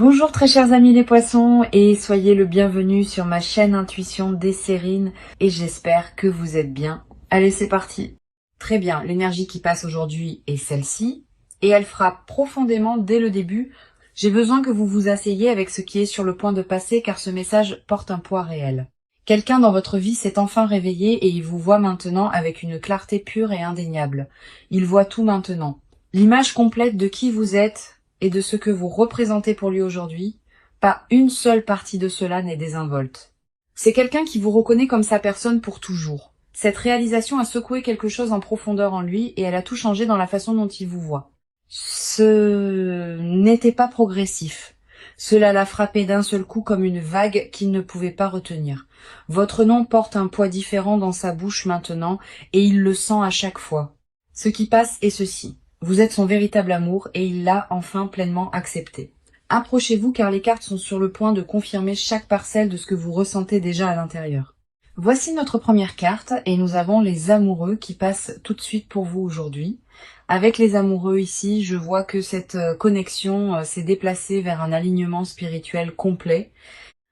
Bonjour très chers amis les poissons et soyez le bienvenu sur ma chaîne Intuition Desserine et j'espère que vous êtes bien. Allez, c'est parti. Très bien, l'énergie qui passe aujourd'hui est celle-ci et elle frappe profondément dès le début. J'ai besoin que vous vous asseyez avec ce qui est sur le point de passer car ce message porte un poids réel. Quelqu'un dans votre vie s'est enfin réveillé et il vous voit maintenant avec une clarté pure et indéniable. Il voit tout maintenant. L'image complète de qui vous êtes et de ce que vous représentez pour lui aujourd'hui, pas une seule partie de cela n'est désinvolte. C'est quelqu'un qui vous reconnaît comme sa personne pour toujours. Cette réalisation a secoué quelque chose en profondeur en lui et elle a tout changé dans la façon dont il vous voit. Ce n'était pas progressif. Cela l'a frappé d'un seul coup comme une vague qu'il ne pouvait pas retenir. Votre nom porte un poids différent dans sa bouche maintenant et il le sent à chaque fois. Ce qui passe est ceci. Vous êtes son véritable amour et il l'a enfin pleinement accepté. Approchez-vous car les cartes sont sur le point de confirmer chaque parcelle de ce que vous ressentez déjà à l'intérieur. Voici notre première carte et nous avons les amoureux qui passent tout de suite pour vous aujourd'hui. Avec les amoureux ici, je vois que cette connexion s'est déplacée vers un alignement spirituel complet.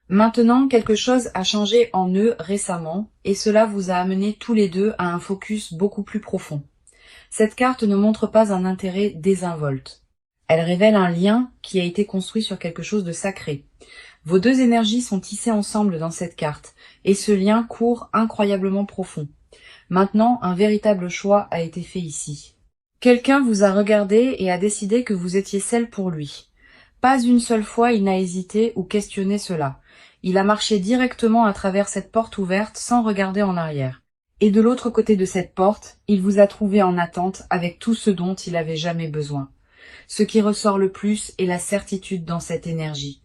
Maintenant, quelque chose a changé en eux récemment et cela vous a amené tous les deux à un focus beaucoup plus profond. Cette carte ne montre pas un intérêt désinvolte. Elle révèle un lien qui a été construit sur quelque chose de sacré. Vos deux énergies sont tissées ensemble dans cette carte, et ce lien court incroyablement profond. Maintenant, un véritable choix a été fait ici. Quelqu'un vous a regardé et a décidé que vous étiez celle pour lui. Pas une seule fois il n'a hésité ou questionné cela. Il a marché directement à travers cette porte ouverte sans regarder en arrière. Et de l'autre côté de cette porte, il vous a trouvé en attente avec tout ce dont il avait jamais besoin. Ce qui ressort le plus est la certitude dans cette énergie.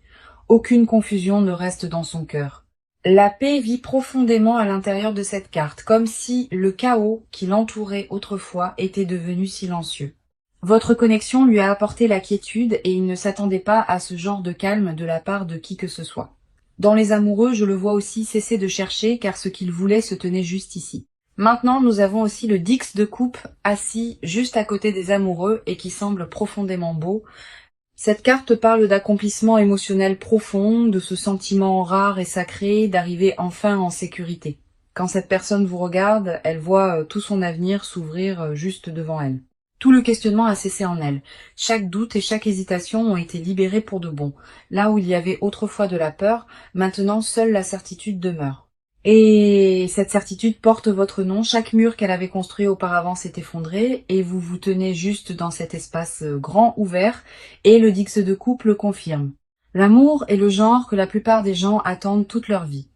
Aucune confusion ne reste dans son cœur. La paix vit profondément à l'intérieur de cette carte, comme si le chaos qui l'entourait autrefois était devenu silencieux. Votre connexion lui a apporté la quiétude et il ne s'attendait pas à ce genre de calme de la part de qui que ce soit. Dans les amoureux, je le vois aussi cesser de chercher car ce qu'il voulait se tenait juste ici. Maintenant, nous avons aussi le Dix de coupe assis juste à côté des amoureux et qui semble profondément beau. Cette carte parle d'accomplissement émotionnel profond, de ce sentiment rare et sacré d'arriver enfin en sécurité. Quand cette personne vous regarde, elle voit tout son avenir s'ouvrir juste devant elle. Tout le questionnement a cessé en elle. Chaque doute et chaque hésitation ont été libérés pour de bon. Là où il y avait autrefois de la peur, maintenant seule la certitude demeure. Et cette certitude porte votre nom. Chaque mur qu'elle avait construit auparavant s'est effondré et vous vous tenez juste dans cet espace grand ouvert et le Dix de coupe le confirme. L'amour est le genre que la plupart des gens attendent toute leur vie.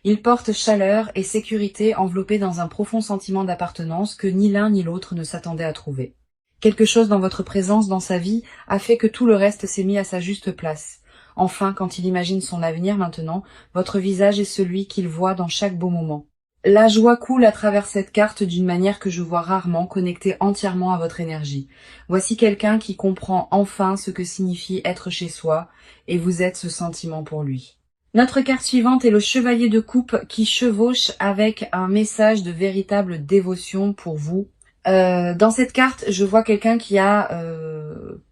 Il porte chaleur et sécurité enveloppés dans un profond sentiment d'appartenance que ni l'un ni l'autre ne s'attendait à trouver. Quelque chose dans votre présence dans sa vie a fait que tout le reste s'est mis à sa juste place. Enfin, quand il imagine son avenir maintenant, votre visage est celui qu'il voit dans chaque beau moment. La joie coule à travers cette carte d'une manière que je vois rarement, connectée entièrement à votre énergie. Voici quelqu'un qui comprend enfin ce que signifie être chez soi, et vous êtes ce sentiment pour lui. Notre carte suivante est le Chevalier de coupe qui chevauche avec un message de véritable dévotion pour vous. Dans cette carte, je vois quelqu'un qui a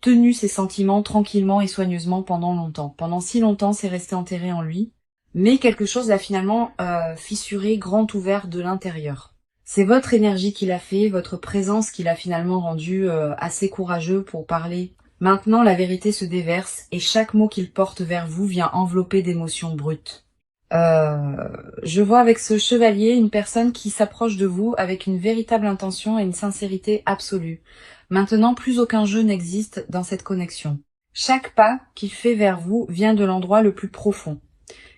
tenu ses sentiments tranquillement et soigneusement pendant longtemps. Pendant si longtemps, c'est resté enterré en lui. Mais quelque chose l'a finalement fissuré, grand ouvert de l'intérieur. C'est votre énergie qui l'a fait, votre présence qui l'a finalement rendu assez courageux pour parler. Maintenant, la vérité se déverse et chaque mot qu'il porte vers vous vient envelopper d'émotions brutes. Je vois avec ce chevalier une personne qui s'approche de vous avec une véritable intention et une sincérité absolue. Maintenant, plus aucun jeu n'existe dans cette connexion. Chaque pas qu'il fait vers vous vient de l'endroit le plus profond.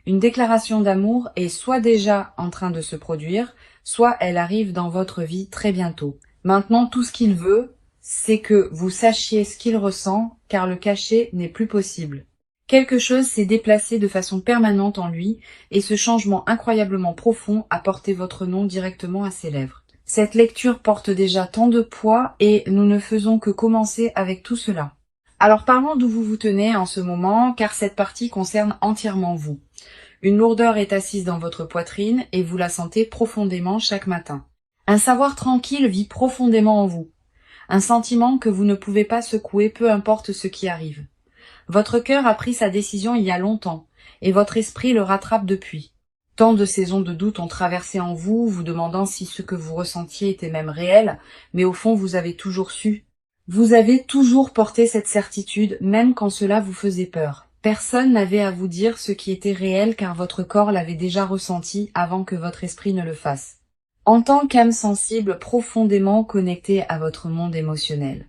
Une déclaration d'amour est soit déjà en train de se produire, soit elle arrive dans votre vie très bientôt. Maintenant, tout ce qu'il veut, c'est que vous sachiez ce qu'il ressent, car le cacher n'est plus possible. Quelque chose s'est déplacé de façon permanente en lui, et ce changement incroyablement profond a porté votre nom directement à ses lèvres. Cette lecture porte déjà tant de poids, et nous ne faisons que commencer avec tout cela. Alors parlons d'où vous vous tenez en ce moment, car cette partie concerne entièrement vous. Une lourdeur est assise dans votre poitrine, et vous la sentez profondément chaque matin. Un savoir tranquille vit profondément en vous. Un sentiment que vous ne pouvez pas secouer, peu importe ce qui arrive. Votre cœur a pris sa décision il y a longtemps, et votre esprit le rattrape depuis. Tant de saisons de doute ont traversé en vous, vous demandant si ce que vous ressentiez était même réel, mais au fond vous avez toujours su. Vous avez toujours porté cette certitude, même quand cela vous faisait peur. Personne n'avait à vous dire ce qui était réel car votre corps l'avait déjà ressenti avant que votre esprit ne le fasse. En tant qu'âme sensible profondément connectée à votre monde émotionnel,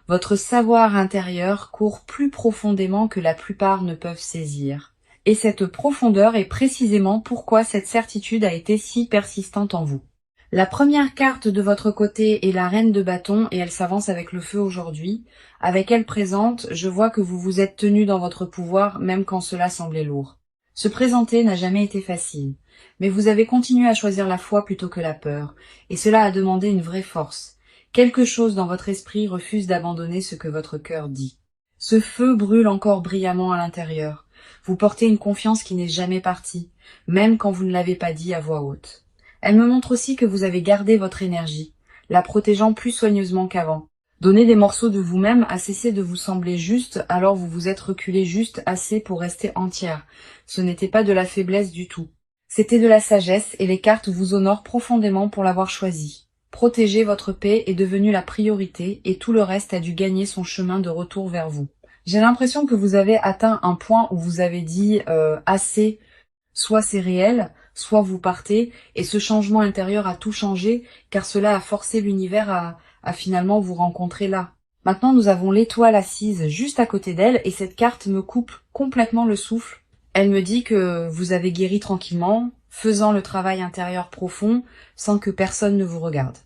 votre savoir intérieur court plus profondément que la plupart ne peuvent saisir. Et cette profondeur est précisément pourquoi cette certitude a été si persistante en vous. La première carte de votre côté est la reine de bâton et elle s'avance avec le feu aujourd'hui. Avec elle présente, je vois que vous vous êtes tenu dans votre pouvoir même quand cela semblait lourd. Se présenter n'a jamais été facile, mais vous avez continué à choisir la foi plutôt que la peur, et cela a demandé une vraie force. Quelque chose dans votre esprit refuse d'abandonner ce que votre cœur dit. Ce feu brûle encore brillamment à l'intérieur. Vous portez une confiance qui n'est jamais partie, même quand vous ne l'avez pas dit à voix haute. Elle me montre aussi que vous avez gardé votre énergie, la protégeant plus soigneusement qu'avant. Donner des morceaux de vous-même a cessé de vous sembler juste, alors vous vous êtes reculé juste assez pour rester entière. Ce n'était pas de la faiblesse du tout. C'était de la sagesse et les cartes vous honorent profondément pour l'avoir choisi. Protéger votre paix est devenu la priorité et tout le reste a dû gagner son chemin de retour vers vous. J'ai l'impression que vous avez atteint un point où vous avez dit assez, soit c'est réel, soit vous partez, et ce changement intérieur a tout changé, car cela a forcé l'univers à finalement vous rencontrer là. Maintenant nous avons l'étoile assise juste à côté d'elle, et cette carte me coupe complètement le souffle. Elle me dit que vous avez guéri tranquillement, faisant le travail intérieur profond, sans que personne ne vous regarde.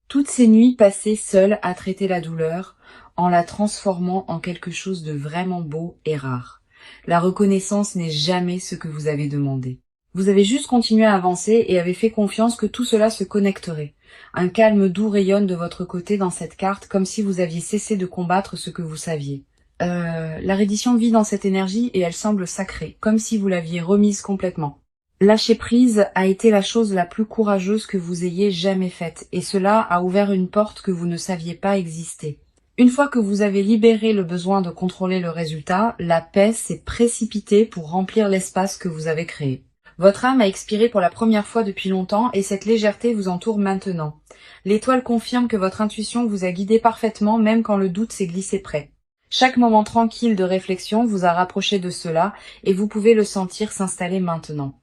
Toutes ces nuits passées seules à traiter la douleur, en la transformant en quelque chose de vraiment beau et rare. La reconnaissance n'est jamais ce que vous avez demandé. Vous avez juste continué à avancer et avez fait confiance que tout cela se connecterait. Un calme doux rayonne de votre côté dans cette carte, comme si vous aviez cessé de combattre ce que vous saviez. La reddition vit dans cette énergie et elle semble sacrée, comme si vous l'aviez remise complètement. Lâcher prise a été la chose la plus courageuse que vous ayez jamais faite, et cela a ouvert une porte que vous ne saviez pas exister. Une fois que vous avez libéré le besoin de contrôler le résultat, la paix s'est précipitée pour remplir l'espace que vous avez créé. Votre âme a expiré pour la première fois depuis longtemps et cette légèreté vous entoure maintenant. L'étoile confirme que votre intuition vous a guidé parfaitement même quand le doute s'est glissé près. Chaque moment tranquille de réflexion vous a rapproché de cela et vous pouvez le sentir s'installer maintenant.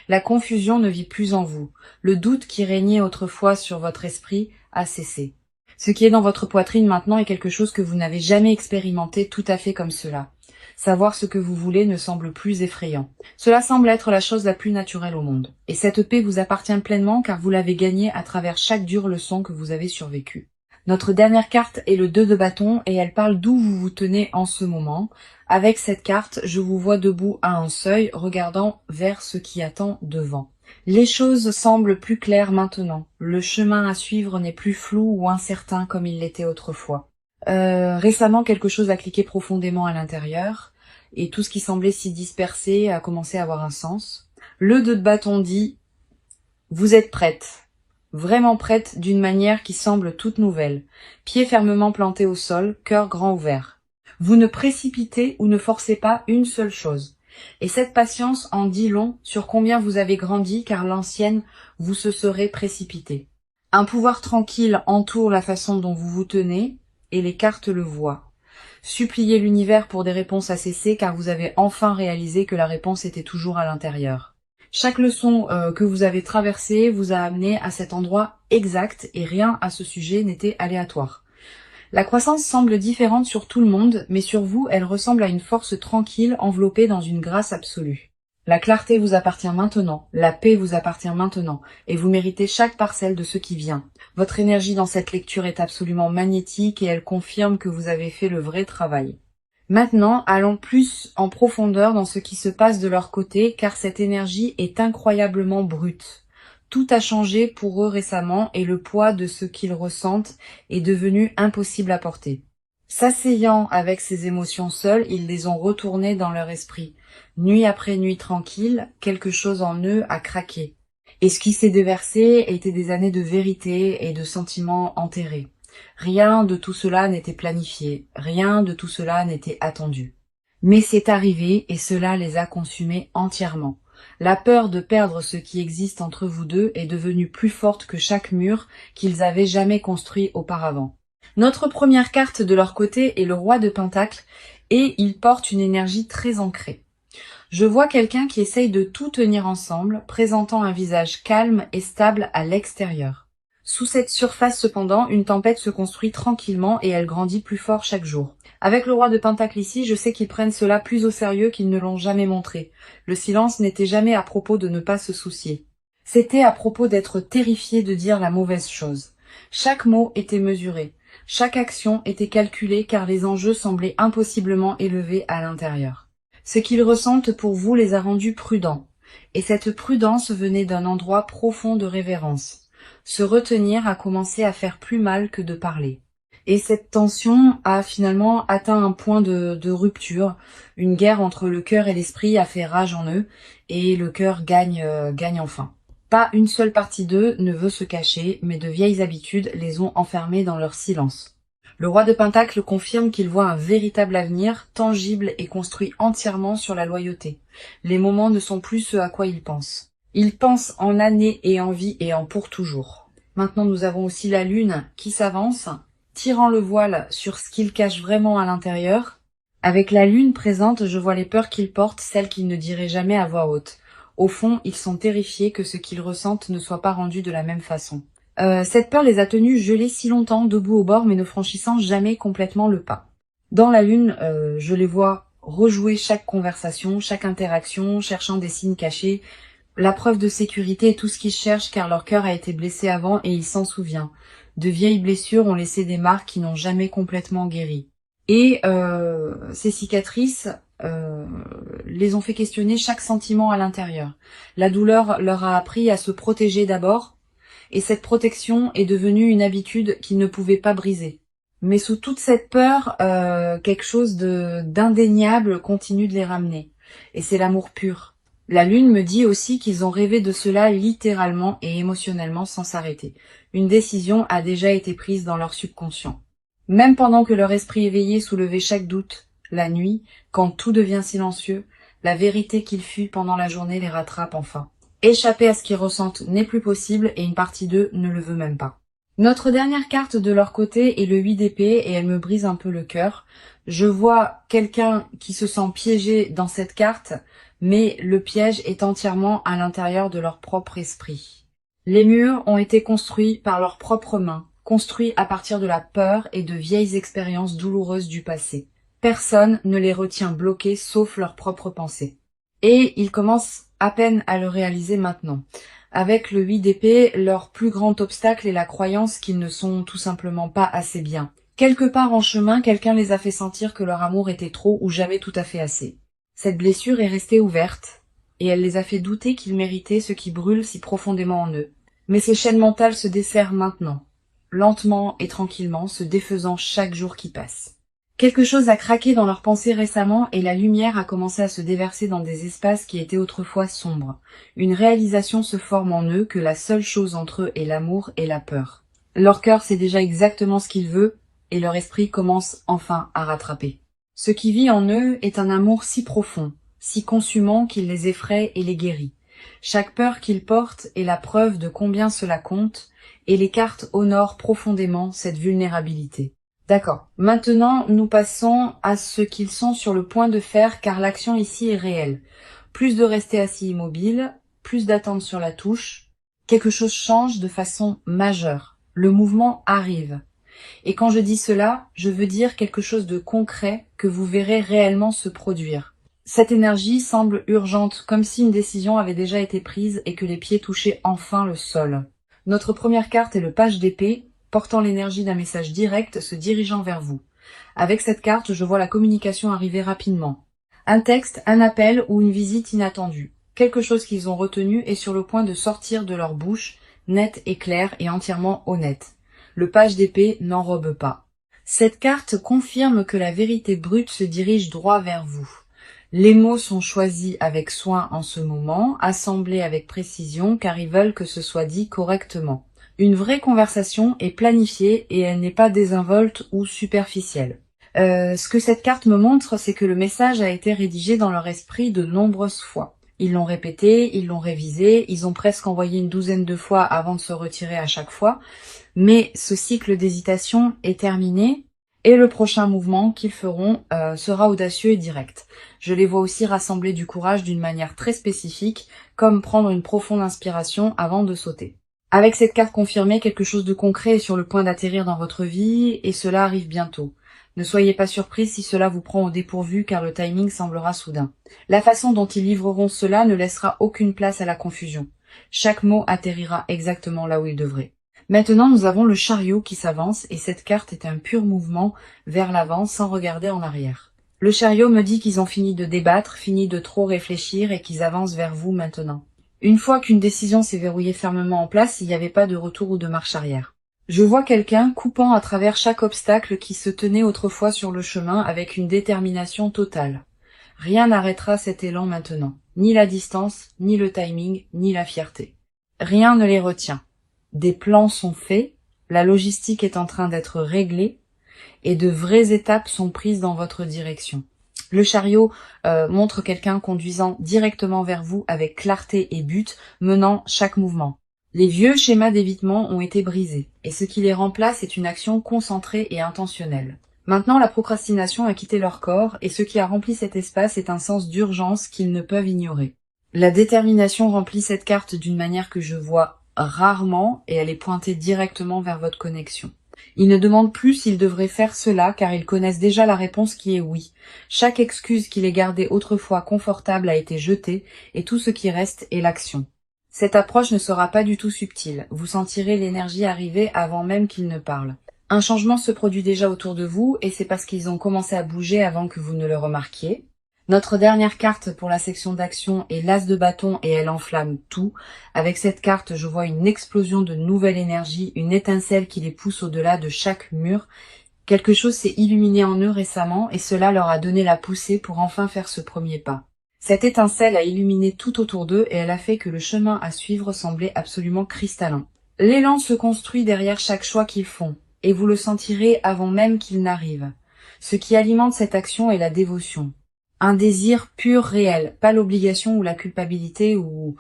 La confusion ne vit plus en vous. Le doute qui régnait autrefois sur votre esprit a cessé. Ce qui est dans votre poitrine maintenant est quelque chose que vous n'avez jamais expérimenté tout à fait comme cela. Savoir ce que vous voulez ne semble plus effrayant. Cela semble être la chose la plus naturelle au monde. Et cette paix vous appartient pleinement car vous l'avez gagnée à travers chaque dure leçon que vous avez survécue. Notre dernière carte est le 2 de bâton et elle parle d'où vous vous tenez en ce moment. Avec cette carte, je vous vois debout à un seuil, regardant vers ce qui attend devant. Les choses semblent plus claires maintenant. Le chemin à suivre n'est plus flou ou incertain comme il l'était autrefois. Récemment, quelque chose a cliqué profondément à l'intérieur et tout ce qui semblait si dispersé a commencé à avoir un sens. Le 2 de bâton dit « Vous êtes prête ». Vraiment prête d'une manière qui semble toute nouvelle. Pieds fermement plantés au sol, cœur grand ouvert. Vous ne précipitez ou ne forcez pas une seule chose. Et cette patience en dit long sur combien vous avez grandi car l'ancienne vous se serait précipité. Un pouvoir tranquille entoure la façon dont vous vous tenez et les cartes le voient. Suppliez l'univers pour des réponses à cesser car vous avez enfin réalisé que la réponse était toujours à l'intérieur. Chaque leçon que vous avez traversée vous a amené à cet endroit exact et rien à ce sujet n'était aléatoire. La croissance semble différente sur tout le monde, mais sur vous, elle ressemble à une force tranquille enveloppée dans une grâce absolue. La clarté vous appartient maintenant, la paix vous appartient maintenant, et vous méritez chaque parcelle de ce qui vient. Votre énergie dans cette lecture est absolument magnétique et elle confirme que vous avez fait le vrai travail. Maintenant, allons plus en profondeur dans ce qui se passe de leur côté, car cette énergie est incroyablement brute. Tout a changé pour eux récemment et le poids de ce qu'ils ressentent est devenu impossible à porter. S'asseyant avec ces émotions seules, ils les ont retournées dans leur esprit. Nuit après nuit tranquille, quelque chose en eux a craqué. Et ce qui s'est déversé était des années de vérité et de sentiments enterrés. Rien de tout cela n'était planifié, rien de tout cela n'était attendu. Mais c'est arrivé et cela les a consumés entièrement. La peur de perdre ce qui existe entre vous deux est devenue plus forte que chaque mur qu'ils avaient jamais construit auparavant. Notre première carte de leur côté est le roi de Pentacles et il porte une énergie très ancrée. Je vois quelqu'un qui essaye de tout tenir ensemble, présentant un visage calme et stable à l'extérieur. Sous cette surface cependant, une tempête se construit tranquillement et elle grandit plus fort chaque jour. Avec le roi de Pentacle ici, je sais qu'ils prennent cela plus au sérieux qu'ils ne l'ont jamais montré. Le silence n'était jamais à propos de ne pas se soucier. C'était à propos d'être terrifié de dire la mauvaise chose. Chaque mot était mesuré. Chaque action était calculée car les enjeux semblaient impossiblement élevés à l'intérieur. Ce qu'ils ressentent pour vous les a rendus prudents. Et cette prudence venait d'un endroit profond de révérence. Se retenir a commencé à faire plus mal que de parler. Et cette tension a finalement atteint un point de rupture. Une guerre entre le cœur et l'esprit a fait rage en eux, et le cœur gagne enfin. Pas une seule partie d'eux ne veut se cacher, mais de vieilles habitudes les ont enfermés dans leur silence. Le roi de Pentacle confirme qu'il voit un véritable avenir, tangible et construit entièrement sur la loyauté. Les moments ne sont plus ce à quoi il pense. Il pense en années et en vie et en pour toujours. Maintenant nous avons aussi la lune qui s'avance, tirant le voile sur ce qu'il cache vraiment à l'intérieur. Avec la lune présente, je vois les peurs qu'ils portent, celles qu'ils ne diraient jamais à voix haute. Au fond, ils sont terrifiés que ce qu'ils ressentent ne soit pas rendu de la même façon. Cette peur les a tenus gelés si longtemps, debout au bord, mais ne franchissant jamais complètement le pas. Dans la lune, je les vois rejouer chaque conversation, chaque interaction, cherchant des signes cachés. La preuve de sécurité est tout ce qu'ils cherchent car leur cœur a été blessé avant et il s'en souvient. De vieilles blessures ont laissé des marques qui n'ont jamais complètement guéri. Et ces cicatrices les ont fait questionner chaque sentiment à l'intérieur. La douleur leur a appris à se protéger d'abord, et cette protection est devenue une habitude qu'ils ne pouvaient pas briser. Mais sous toute cette peur, quelque chose d'indéniable continue de les ramener. Et c'est l'amour pur. La lune me dit aussi qu'ils ont rêvé de cela littéralement et émotionnellement sans s'arrêter. Une décision a déjà été prise dans leur subconscient. Même pendant que leur esprit éveillé soulevait chaque doute, la nuit, quand tout devient silencieux, la vérité qu'ils fuient pendant la journée les rattrape enfin. Échapper à ce qu'ils ressentent n'est plus possible et une partie d'eux ne le veut même pas. Notre dernière carte de leur côté est le 8 d'épée et elle me brise un peu le cœur. Je vois quelqu'un qui se sent piégé dans cette carte, mais le piège est entièrement à l'intérieur de leur propre esprit. Les murs ont été construits par leurs propres mains, construits à partir de la peur et de vieilles expériences douloureuses du passé. Personne ne les retient bloqués sauf leurs propres pensées. Et ils commencent à peine à le réaliser maintenant. Avec le 8 d'épée, leur plus grand obstacle est la croyance qu'ils ne sont tout simplement pas assez bien. Quelque part en chemin, quelqu'un les a fait sentir que leur amour était trop ou jamais tout à fait assez. Cette blessure est restée ouverte, et elle les a fait douter qu'ils méritaient ce qui brûle si profondément en eux. Mais ces chaînes mentales se desserrent maintenant, lentement et tranquillement, se défaisant chaque jour qui passe. Quelque chose a craqué dans leurs pensées récemment et la lumière a commencé à se déverser dans des espaces qui étaient autrefois sombres. Une réalisation se forme en eux que la seule chose entre eux est l'amour et la peur. Leur cœur sait déjà exactement ce qu'il veut et leur esprit commence enfin à rattraper. Ce qui vit en eux est un amour si profond, si consumant qu'il les effraie et les guérit. Chaque peur qu'ils portent est la preuve de combien cela compte et les cartes honorent profondément cette vulnérabilité. D'accord. Maintenant, nous passons à ce qu'ils sont sur le point de faire car l'action ici est réelle. Plus de rester assis immobile, plus d'attendre sur la touche. Quelque chose change de façon majeure. Le mouvement arrive. Et quand je dis cela, je veux dire quelque chose de concret que vous verrez réellement se produire. Cette énergie semble urgente, comme si une décision avait déjà été prise et que les pieds touchaient enfin le sol. Notre première carte est le page d'épée, portant l'énergie d'un message direct se dirigeant vers vous. Avec cette carte, je vois la communication arriver rapidement. Un texte, un appel ou une visite inattendue. Quelque chose qu'ils ont retenu est sur le point de sortir de leur bouche, net et clair et entièrement honnête. Le page d'épée n'enrobe pas. Cette carte confirme que la vérité brute se dirige droit vers vous. Les mots sont choisis avec soin en ce moment, assemblés avec précision car ils veulent que ce soit dit correctement. Une vraie conversation est planifiée et elle n'est pas désinvolte ou superficielle. Ce que cette carte me montre, c'est que le message a été rédigé dans leur esprit de nombreuses fois. Ils l'ont répété, ils l'ont révisé, ils ont presque envoyé une douzaine de fois avant de se retirer à chaque fois. Mais ce cycle d'hésitation est terminé et le prochain mouvement qu'ils feront sera audacieux et direct. Je les vois aussi rassembler du courage d'une manière très spécifique, comme prendre une profonde inspiration avant de sauter. Avec cette carte confirmée, quelque chose de concret est sur le point d'atterrir dans votre vie et cela arrive bientôt. Ne soyez pas surpris si cela vous prend au dépourvu car le timing semblera soudain. La façon dont ils livreront cela ne laissera aucune place à la confusion. Chaque mot atterrira exactement là où il devrait. Maintenant, nous avons le chariot qui s'avance et cette carte est un pur mouvement vers l'avant sans regarder en arrière. Le chariot me dit qu'ils ont fini de débattre, fini de trop réfléchir et qu'ils avancent vers vous maintenant. Une fois qu'une décision s'est verrouillée fermement en place, il n'y avait pas de retour ou de marche arrière. Je vois quelqu'un coupant à travers chaque obstacle qui se tenait autrefois sur le chemin avec une détermination totale. Rien n'arrêtera cet élan maintenant, ni la distance, ni le timing, ni la fierté. Rien ne les retient. Des plans sont faits, la logistique est en train d'être réglée, et de vraies étapes sont prises dans votre direction. Le chariot montre quelqu'un conduisant directement vers vous avec clarté et but, menant chaque mouvement. Les vieux schémas d'évitement ont été brisés, et ce qui les remplace est une action concentrée et intentionnelle. Maintenant, la procrastination a quitté leur corps, et ce qui a rempli cet espace est un sens d'urgence qu'ils ne peuvent ignorer. La détermination remplit cette carte d'une manière que je vois rarement, et elle est pointée directement vers votre connexion. Ils ne demandent plus s'ils devraient faire cela, car ils connaissent déjà la réponse qui est oui. Chaque excuse qui les gardait autrefois confortable a été jetée, et tout ce qui reste est l'action. Cette approche ne sera pas du tout subtile. Vous sentirez l'énergie arriver avant même qu'ils ne parlent. Un changement se produit déjà autour de vous, et c'est parce qu'ils ont commencé à bouger avant que vous ne le remarquiez. Notre dernière carte pour la section d'action est l'As de bâton et elle enflamme tout. Avec cette carte, je vois une explosion de nouvelle énergie, une étincelle qui les pousse au-delà de chaque mur. Quelque chose s'est illuminé en eux récemment et cela leur a donné la poussée pour enfin faire ce premier pas. Cette étincelle a illuminé tout autour d'eux et elle a fait que le chemin à suivre semblait absolument cristallin. L'élan se construit derrière chaque choix qu'ils font et vous le sentirez avant même qu'il n'arrive. Ce qui alimente cette action est la dévotion. Un désir pur réel, pas l'obligation ou la culpabilité ou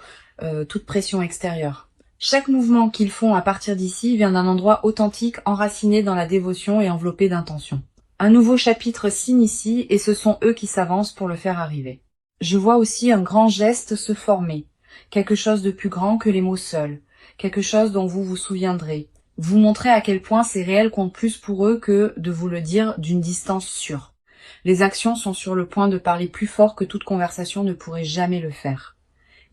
toute pression extérieure. Chaque mouvement qu'ils font à partir d'ici vient d'un endroit authentique, enraciné dans la dévotion et enveloppé d'intention. Un nouveau chapitre s'initie et ce sont eux qui s'avancent pour le faire arriver. Je vois aussi un grand geste se former, quelque chose de plus grand que les mots seuls, quelque chose dont vous vous souviendrez. Vous montrez à quel point ces réels comptent plus pour eux que de vous le dire d'une distance sûre. Les actions sont sur le point de parler plus fort que toute conversation ne pourrait jamais le faire.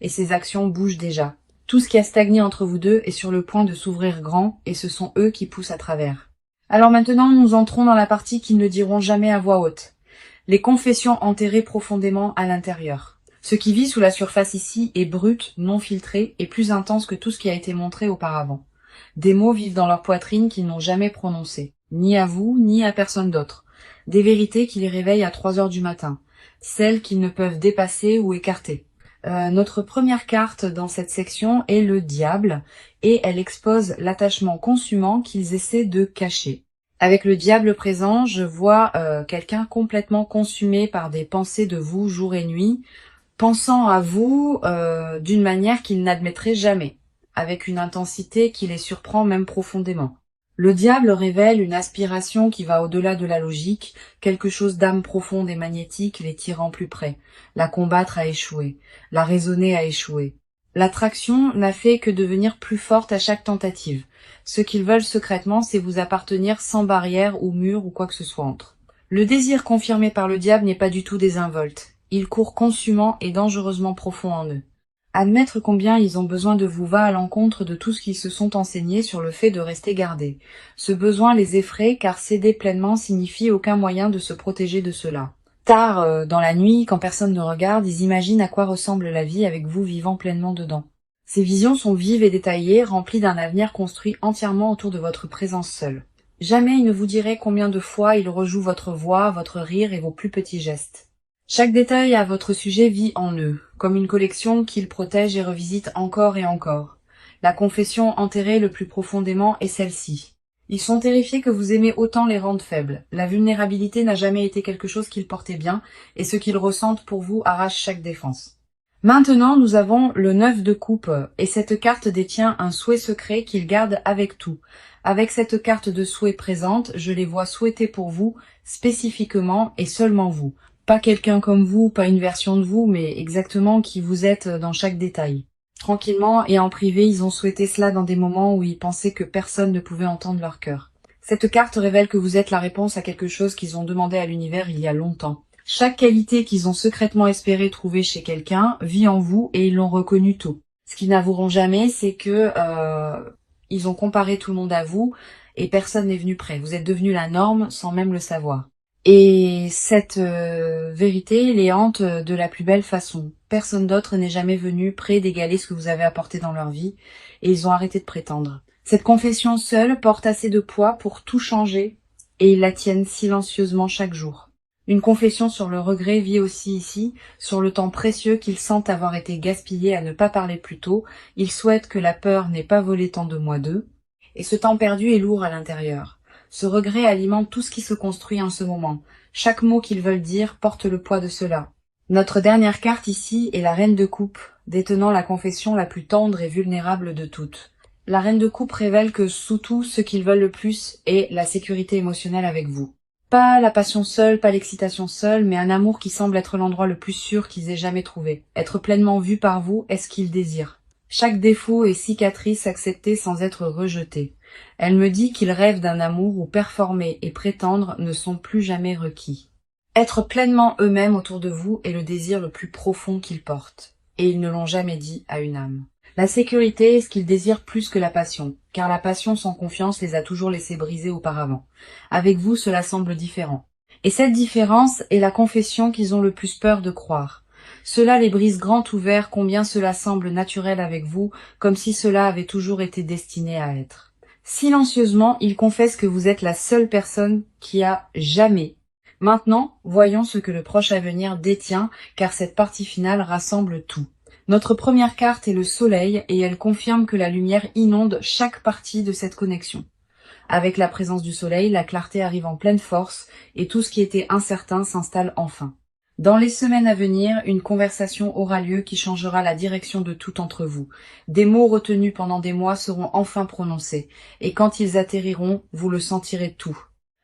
Et ces actions bougent déjà. Tout ce qui a stagné entre vous deux est sur le point de s'ouvrir grand, et ce sont eux qui poussent à travers. Alors maintenant, nous entrons dans la partie qu'ils ne diront jamais à voix haute. Les confessions enterrées profondément à l'intérieur. Ce qui vit sous la surface ici est brut, non filtré, et plus intense que tout ce qui a été montré auparavant. Des mots vivent dans leur poitrine qu'ils n'ont jamais prononcés, ni à vous, ni à personne d'autre. Des vérités qui les réveillent à 3 heures du matin, celles qu'ils ne peuvent dépasser ou écarter. Notre première carte dans cette section est le diable, et elle expose l'attachement consumant qu'ils essaient de cacher. Avec le diable présent, je vois quelqu'un complètement consumé par des pensées de vous jour et nuit, pensant à vous d'une manière qu'ils n'admettraient jamais, avec une intensité qui les surprend même profondément. Le diable révèle une aspiration qui va au-delà de la logique, quelque chose d'âme profonde et magnétique les tirant plus près. La combattre a échoué, la raisonner a échoué. L'attraction n'a fait que devenir plus forte à chaque tentative. Ce qu'ils veulent secrètement, c'est vous appartenir sans barrière ou mur ou quoi que ce soit entre. Le désir confirmé par le diable n'est pas du tout désinvolte. Il court consumant et dangereusement profond en eux. Admettre combien ils ont besoin de vous va à l'encontre de tout ce qu'ils se sont enseignés sur le fait de rester gardés. Ce besoin les effraie car céder pleinement signifie aucun moyen de se protéger de cela. Tard, dans la nuit, quand personne ne regarde, ils imaginent à quoi ressemble la vie avec vous vivant pleinement dedans. Ces visions sont vives et détaillées, remplies d'un avenir construit entièrement autour de votre présence seule. Jamais ils ne vous diraient combien de fois ils rejouent votre voix, votre rire et vos plus petits gestes. Chaque détail à votre sujet vit en eux, comme une collection qu'ils protègent et revisitent encore et encore. La confession enterrée le plus profondément est celle-ci. Ils sont terrifiés que vous aimez autant les rendre faibles. La vulnérabilité n'a jamais été quelque chose qu'ils portaient bien, et ce qu'ils ressentent pour vous arrache chaque défense. Maintenant, nous avons le 9 de coupe, et cette carte détient un souhait secret qu'ils gardent avec tout. Avec cette carte de souhait présente, je les vois souhaiter pour vous, spécifiquement et seulement vous. Pas quelqu'un comme vous, pas une version de vous, mais exactement qui vous êtes dans chaque détail. Tranquillement et en privé, ils ont souhaité cela dans des moments où ils pensaient que personne ne pouvait entendre leur cœur. Cette carte révèle que vous êtes la réponse à quelque chose qu'ils ont demandé à l'univers il y a longtemps. Chaque qualité qu'ils ont secrètement espéré trouver chez quelqu'un vit en vous et ils l'ont reconnu tôt. Ce qu'ils n'avoueront jamais, c'est que ils ont comparé tout le monde à vous et personne n'est venu près. Vous êtes devenu la norme sans même le savoir. Et cette vérité les hante de la plus belle façon. Personne d'autre n'est jamais venu près d'égaler ce que vous avez apporté dans leur vie, et ils ont arrêté de prétendre. Cette confession seule porte assez de poids pour tout changer, et ils la tiennent silencieusement chaque jour. Une confession sur le regret vit aussi ici, sur le temps précieux qu'ils sentent avoir été gaspillé à ne pas parler plus tôt. Ils souhaitent que la peur n'ait pas volé tant de mois d'eux, et ce temps perdu est lourd à l'intérieur. Ce regret alimente tout ce qui se construit en ce moment. Chaque mot qu'ils veulent dire porte le poids de cela. Notre dernière carte ici est la Reine de Coupe, détenant la confession la plus tendre et vulnérable de toutes. La Reine de Coupe révèle que sous tout, ce qu'ils veulent le plus est la sécurité émotionnelle avec vous. Pas la passion seule, pas l'excitation seule, mais un amour qui semble être l'endroit le plus sûr qu'ils aient jamais trouvé. Être pleinement vu par vous est ce qu'ils désirent. Chaque défaut et cicatrice acceptée sans être rejetée. Elle me dit qu'ils rêvent d'un amour où performer et prétendre ne sont plus jamais requis. Être pleinement eux-mêmes autour de vous est le désir le plus profond qu'ils portent. Et ils ne l'ont jamais dit à une âme. La sécurité est ce qu'ils désirent plus que la passion, car la passion sans confiance les a toujours laissés briser auparavant. Avec vous, cela semble différent. Et cette différence est la confession qu'ils ont le plus peur de croire. Cela les brise grand ouverts combien cela semble naturel avec vous, comme si cela avait toujours été destiné à être. Silencieusement, ils confessent que vous êtes la seule personne qui a jamais. Maintenant, voyons ce que le proche avenir détient, car cette partie finale rassemble tout. Notre première carte est le soleil et elle confirme que la lumière inonde chaque partie de cette connexion. Avec la présence du soleil, la clarté arrive en pleine force et tout ce qui était incertain s'installe enfin. Dans les semaines à venir, une conversation aura lieu qui changera la direction de tout entre vous. Des mots retenus pendant des mois seront enfin prononcés, et quand ils atterriront, vous le sentirez tout.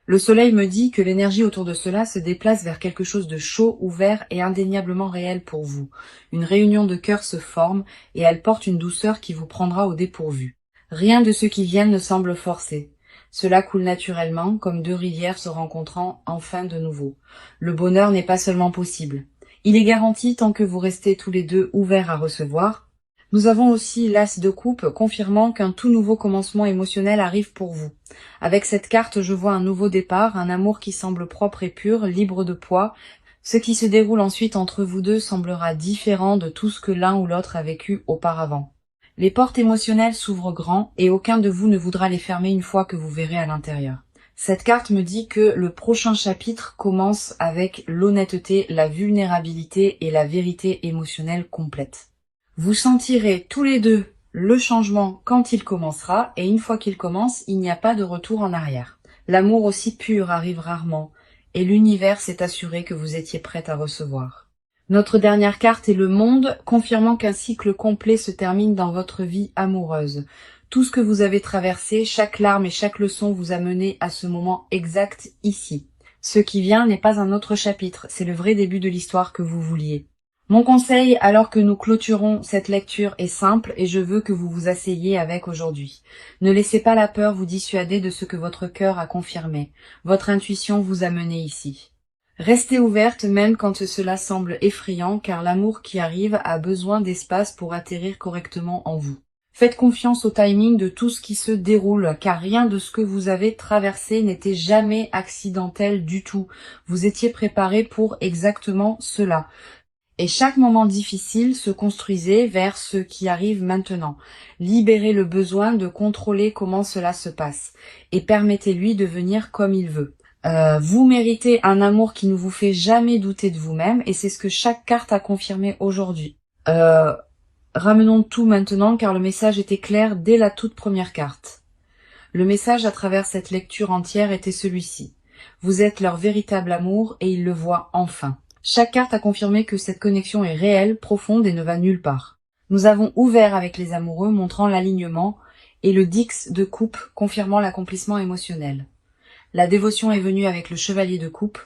Le soleil me dit que l'énergie autour de cela se déplace vers quelque chose de chaud, ouvert et indéniablement réel pour vous. Une réunion de cœurs se forme, et elle porte une douceur qui vous prendra au dépourvu. Rien de ce qui vient ne semble forcé. Cela coule naturellement, comme deux rivières se rencontrant enfin de nouveau. Le bonheur n'est pas seulement possible. Il est garanti tant que vous restez tous les deux ouverts à recevoir. Nous avons aussi l'As de coupe, confirmant qu'un tout nouveau commencement émotionnel arrive pour vous. Avec cette carte, je vois un nouveau départ, un amour qui semble propre et pur, libre de poids. Ce qui se déroule ensuite entre vous deux semblera différent de tout ce que l'un ou l'autre a vécu auparavant. Les portes émotionnelles s'ouvrent grand et aucun de vous ne voudra les fermer une fois que vous verrez à l'intérieur. Cette carte me dit que le prochain chapitre commence avec l'honnêteté, la vulnérabilité et la vérité émotionnelle complète. Vous sentirez tous les deux le changement quand il commencera et une fois qu'il commence, il n'y a pas de retour en arrière. L'amour aussi pur arrive rarement et l'univers s'est assuré que vous étiez prête à recevoir. Notre dernière carte est le monde, confirmant qu'un cycle complet se termine dans votre vie amoureuse. Tout ce que vous avez traversé, chaque larme et chaque leçon vous a mené à ce moment exact ici. Ce qui vient n'est pas un autre chapitre, c'est le vrai début de l'histoire que vous vouliez. Mon conseil, alors que nous clôturons cette lecture, est simple et je veux que vous vous asseyiez avec aujourd'hui. Ne laissez pas la peur vous dissuader de ce que votre cœur a confirmé. Votre intuition vous a mené ici. Restez ouverte même quand cela semble effrayant, car l'amour qui arrive a besoin d'espace pour atterrir correctement en vous. Faites confiance au timing de tout ce qui se déroule, car rien de ce que vous avez traversé n'était jamais accidentel du tout. Vous étiez préparé pour exactement cela. Et chaque moment difficile se construisait vers ce qui arrive maintenant. Libérez le besoin de contrôler comment cela se passe, et permettez-lui de venir comme il veut. Vous méritez un amour qui ne vous fait jamais douter de vous-même et c'est ce que chaque carte a confirmé aujourd'hui. Ramenons tout maintenant car le message était clair dès la toute première carte. Le message à travers cette lecture entière était celui-ci. Vous êtes leur véritable amour et ils le voient enfin. Chaque carte a confirmé que cette connexion est réelle, profonde et ne va nulle part. Nous avons ouvert avec les amoureux, montrant l'alignement, et le Dix de coupe, confirmant l'accomplissement émotionnel. La dévotion est venue avec le chevalier de coupe,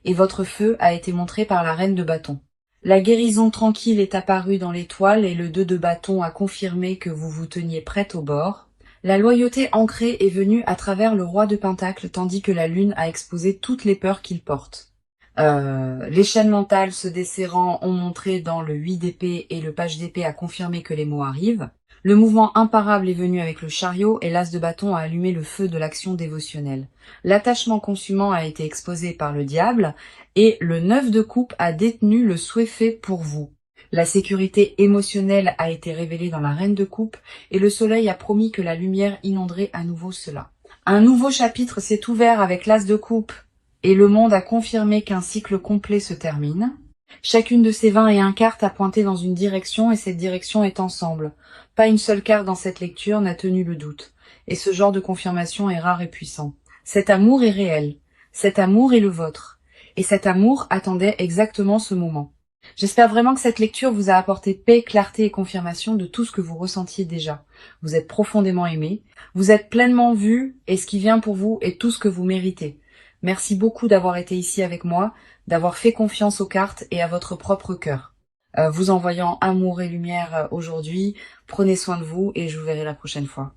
et votre feu a été montré par la reine de bâton. La guérison tranquille est apparue dans l'étoile et le 2 de bâton a confirmé que vous vous teniez prête au bord. La loyauté ancrée est venue à travers le roi de Pentacle tandis que la lune a exposé toutes les peurs qu'il porte. Les chaînes mentales se desserrant ont montré dans le 8 d'épée et le page d'épée a confirmé que les mots arrivent. Le mouvement imparable est venu avec le chariot et l'as de bâton a allumé le feu de l'action dévotionnelle. L'attachement consumant a été exposé par le diable et le 9 de coupe a détenu le souhait fait pour vous. La sécurité émotionnelle a été révélée dans la reine de coupe et le soleil a promis que la lumière inonderait à nouveau cela. Un nouveau chapitre s'est ouvert avec l'as de coupe et le monde a confirmé qu'un cycle complet se termine. Chacune de ces 21 cartes a pointé dans une direction et cette direction est ensemble. Pas une seule carte dans cette lecture n'a tenu le doute. Et ce genre de confirmation est rare et puissant. Cet amour est réel. Cet amour est le vôtre. Et cet amour attendait exactement ce moment. J'espère vraiment que cette lecture vous a apporté paix, clarté et confirmation de tout ce que vous ressentiez déjà. Vous êtes profondément aimé. Vous êtes pleinement vu et ce qui vient pour vous est tout ce que vous méritez. Merci beaucoup d'avoir été ici avec moi, d'avoir fait confiance aux cartes et à votre propre cœur. Vous envoyant amour et lumière aujourd'hui, prenez soin de vous et je vous verrai la prochaine fois.